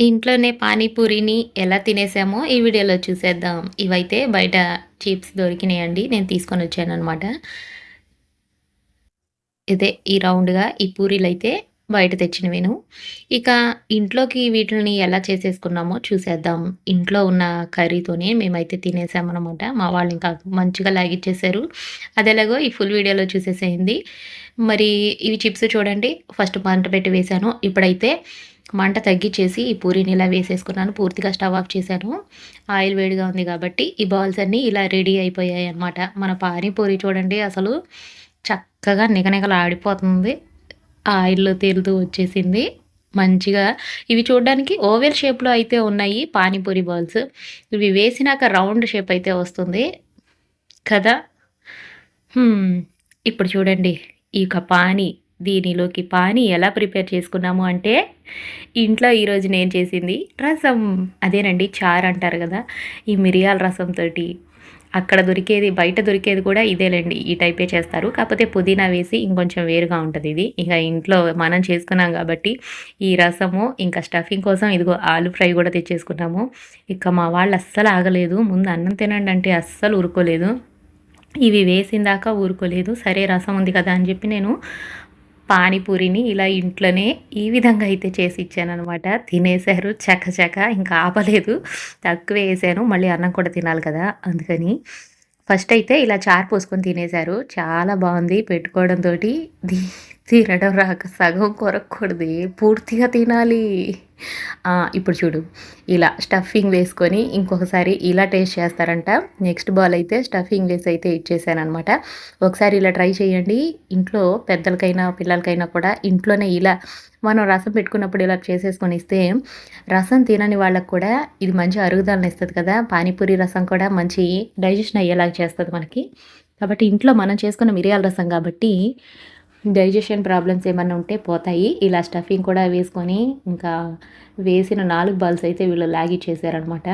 ఇంట్లోనే పానీపూరిని ఎలా తినేసామో ఈ వీడియోలో చూసేద్దాం. ఇవైతే బయట చిప్స్ దొరికినాయండి. నేను తీసుకొనొచ్చాననమాట. ఇదే ఈ రౌండ్‌గా ఈ పూరీలైతే బయట తెచ్చినవేను. ఇక ఇంట్లోకి వీటిల్ని ఎలా చేసేసుకున్నామో చూసేద్దాం. ఇంట్లో ఉన్న కర్రీతోనే మేమైతే తినేసామనమాట. మా వాళ్ళు ఇంకా మంచిగా లాగిచ్చేసారు. అదెలాగో ఈ ఫుల్ వీడియోలో చూసేసేయండి. మరి ఇవి చిప్స్ చూడండి. ఫస్ట్ మంట పెట్టి వేశాను. ఇప్పుడైతే మంట తగ్గిచ్చేసి ఈ పూరీని ఇలా వేసేసుకున్నాను. పూర్తిగా స్టవ్ ఆఫ్ చేశాను. ఆయిల్ వేడిగా ఉంది కాబట్టి ఈ బాల్స్ అన్నీ ఇలా రెడీ అయిపోయాయన్నమాట. మన పానీపూరి చూడండి అసలు చక్కగా నిగనిగలాడిపోతుంది. ఆయిల్‌లో తేలుతూ వచ్చేసింది. మంచిగా ఇవి చూడ్డానికి ఓవెల్ షేప్‌లో అయితే ఉన్నాయి పానీపూరి బాల్స్. ఇవి వేసినాక రౌండ్ షేప్ అయితే వస్తుంది కదా! హ్మ్. ఇప్పుడు చూడండి ఇక దీనిలోకి పానీ ఎలా ప్రిపేర్ చేసుకున్నాము అంటే, ఇంట్లో ఈరోజు నేను చేసింది రసం. అదేనండి చారు అంటారు గదా! ఈ మిరియాల రసంతోటి అక్కడ దొరికేది బయట దొరికేది కూడా ఇదేలెండి. ఈ టైపే చేస్తారు. కాకపోతే పుదీనా వేసి ఇంకొంచెం వేరుగా ఉంటదిది. ఇక ఇంట్లో మనం చేసుకున్నాం గాబట్టి, ఈ రసము ఇంకా స్టఫింగ్ కోసం ఇదిగో ఆలు ఫ్రై గూడా తెచ్చేసుకున్నాము. ఇక మా వాళ్ళు అస్సలు ఆగలేదు. ముందు అన్నం తినండి అంటే అస్సలు ఊరుకోలేదు. ఇవి వేసిందాకా ఊరుకోలేదు. సరే రసం ఉంది కదా అని చెప్పి నేను పానీపూరిని ఇలా ఇంట్లోనే ఈ విధంగా అయితే చేసి ఇచ్చాననమాట. తినేసారు చకచక. ఇంకా ఆపలేదు. తక్కువే ఏసాను. మళ్ళీ అన్నం కూడా తినాలి కదా! అందుకని. ఫస్ట్ అయితే ఇలా చారు పోసుకొని తినేసారు. చాలా బావుంది. పెట్టుకోవడంతోటి ది తినడం రాక సగం కొరక్కూడదు. పూర్తిగా తినాలి. ఇప్పుడు చూడు ఇలా స్టఫింగ్ వేసుకొని ఇంకొకసారి ఇలా టేస్ట్ చేస్తారంట. నెక్స్ట్ బాల్ అయితే స్టఫింగ్ వేసి అయితే ఇచ్చేసాననమాట. ఒకసారి ఇలా ట్రై చేయండి. ఇంట్లో పెద్దలకైనా, పిల్లలకైనా కూడా ఇంట్లోనే ఇలా మనం రసం పెట్టుకున్నప్పుడు ఇలా చేసేసుకొని ఇస్తే రసం తినని వాళ్ళకి కూడా ఇది మంచి అరుగుదలనిస్తది కదా! పానీపూరి రసం కూడా మంచి డైజెషన్ అయ్యేలాగా చేస్తది మనకి. కాబట్టి ఇంట్లో మనం చేసుకున్న మిరియాల రసం కాబట్టి డైజెషన్ ప్రాబ్లమ్స్ ఏమన్నా ఉంటే పోతాయి. ఇలా స్టఫింగ్ కూడా వేసుకొని ఇంకా వేసిన 4 బాల్స్ అయితే వీళ్ళు లాగిచ్చేసారనమాట.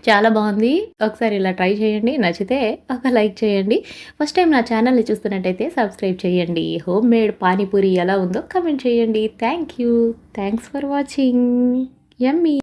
చాలా బావుంది. ఒకసారి ఇలా ట్రై చేయండి. నచ్చితే ఒక లైక్ చేయండి. ఫస్ట్ టైం నా ఛానల్‌ని చూస్తున్నట్టయితే సబ్స్క్రైబ్ చేయండి. హోమ్ మేడ్ పానీపూరి ఎలా ఉందో కామెంట్ చేయండి. Thank you. Thanks for watching. Yummy.